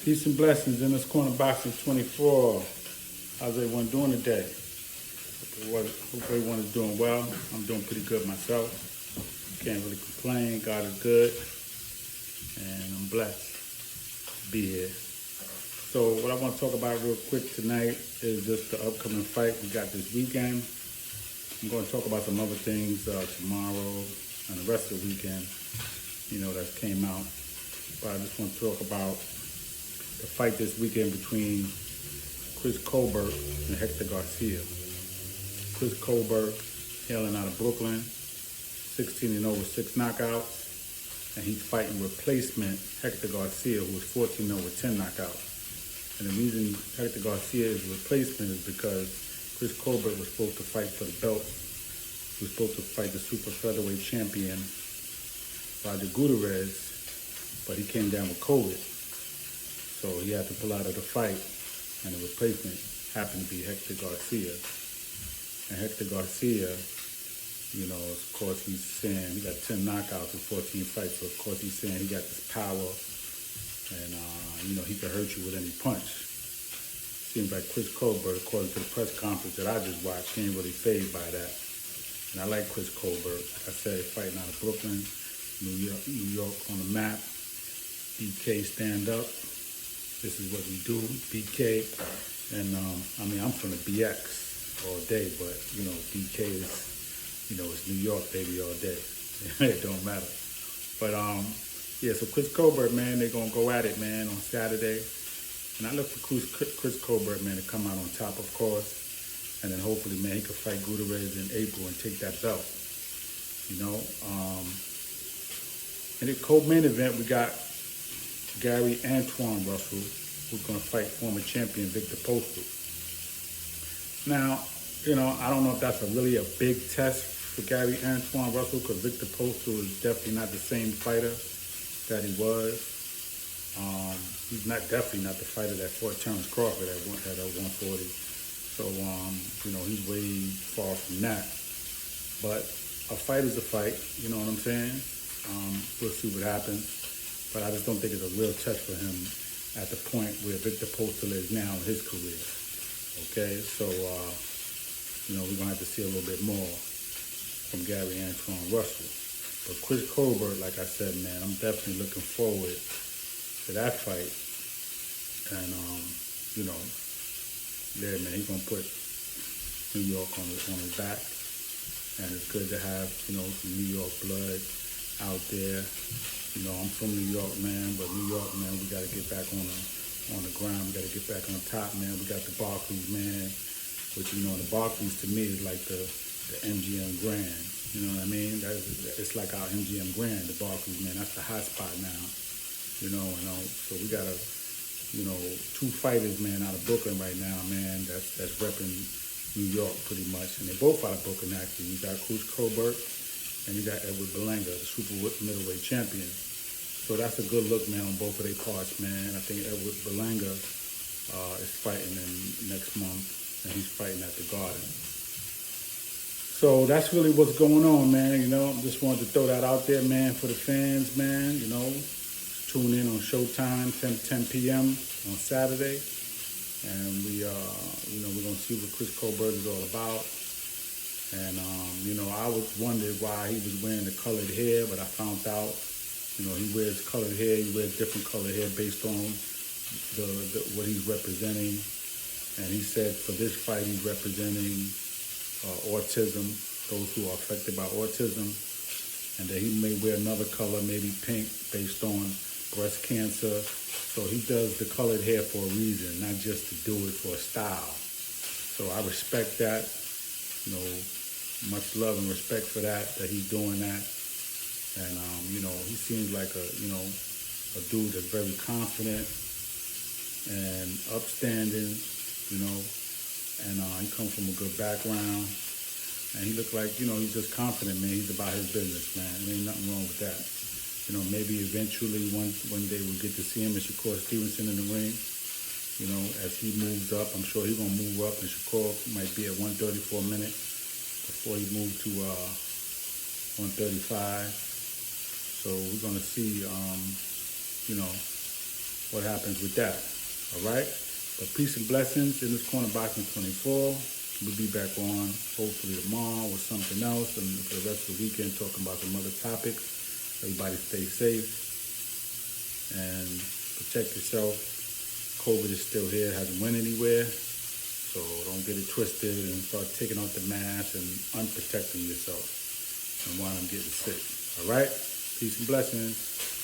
Peace and blessings in this corner boxing 24. How's everyone doing today? Hope everyone is doing well. I'm doing pretty good myself. Can't really complain. God is good. And I'm blessed to be here. So what I want to talk about real quick tonight is just the upcoming fight we got this weekend. I'm going to talk about some other things tomorrow and the rest of the weekend, that came out. But I just want to talk about the fight this weekend between Chris Colbert and Hector Garcia. Chris Colbert, hailing out of Brooklyn, 16-0 with 6 knockouts, and he's fighting replacement Hector Garcia, who was 14-0 with 10 knockouts. And the reason Hector Garcia is a replacement is because Chris Colbert was supposed to fight for the belt. He was supposed to fight the super featherweight champion, Roger Gutierrez, but he came down with COVID. So he had to pull out of the fight, and the replacement happened to be Hector Garcia. And Hector Garcia, of course, he's saying he got 10 knockouts in 14 fights, so of course he's saying he got this power, and, he could hurt you with any punch. Seems like Chris Colbert, according to the press conference that I just watched, he ain't really fazed by that. And I like Chris Colbert. Like I said, fighting out of Brooklyn, New York on the map. BK stand up. This is what we do, BK. And, I'm from the BX all day, but, BK is, it's New York, baby, all day. It don't matter. But, so Chris Colbert, man, they're going to go at it, man, on Saturday. And I look for Chris Colbert, man, to come out on top, of course. And then hopefully, man, he can fight Gutierrez in April and take that belt. In the co-main event, we got Gary Antoine Russell, who's going to fight former champion Victor Postal. Now, I don't know if that's really a big test for Gary Antoine Russell, because Victor Postal is definitely not the same fighter that he was. He's definitely not the fighter that fought Terrence Crawford at 140. So, he's way far from that. But a fight is a fight, you know what I'm saying? We'll see what happens. But I just don't think it's a real test for him at the point where Victor Postal is now in his career. Okay, so, we're going to have to see a little bit more from Gary Antoine Russell. But Chris Colbert, like I said, man, I'm definitely looking forward to that fight. And, man, he's going to put New York on his back. And it's good to have, some New York blood out there. I'm from New York, man, but New York, man, we got to get back on the ground. We got to get back on top, man. We got the Barclays, man, which, the Barclays to me is like the MGM Grand. You know what I mean? It's like our MGM Grand, the Barclays, man. That's the hot spot now. So we got two fighters, man, out of Brooklyn right now, man, that's repping New York pretty much. And they're both out of Brooklyn, actually. You got Chris Colbert and you got Edward Berlanga, the super middleweight champion. So that's a good look, man, on both of their parts, man. I think Edward Berlanga is fighting in next month, and he's fighting at the Garden. So that's really what's going on, man. Just wanted to throw that out there, man, for the fans, man. Tune in on Showtime, 10 p.m. on Saturday. And we're going to see what Chris Colbert is all about. And, I was wondering why he was wearing the colored hair, but I found out, he wears colored hair. He wears different colored hair based on what he's representing. And he said for this fight, he's representing autism, those who are affected by autism. And that he may wear another color, maybe pink, based on breast cancer. So he does the colored hair for a reason, not just to do it for a style. So I respect that. Much love and respect for that he's doing that. And, he seems like a dude that's very confident and upstanding, and he comes from a good background. And he looked like, he's just confident, man. He's about his business, man. There ain't nothing wrong with that. Maybe eventually one day we'll get to see him and Shakur Stevenson in the ring. As he moves up, I'm sure he's going to move up, and Shakur might be at 134 minutes before he moves to 135. So we're going to see, what happens with that. All right? But peace and blessings in this corner box in 24. We'll be back on hopefully tomorrow with something else, and for the rest of the weekend talking about some other topics. Everybody stay safe and protect yourself. COVID is still here, hasn't went anywhere. So don't get it twisted and start taking off the mask and unprotecting yourself and while I'm getting sick. All right? Peace and blessings.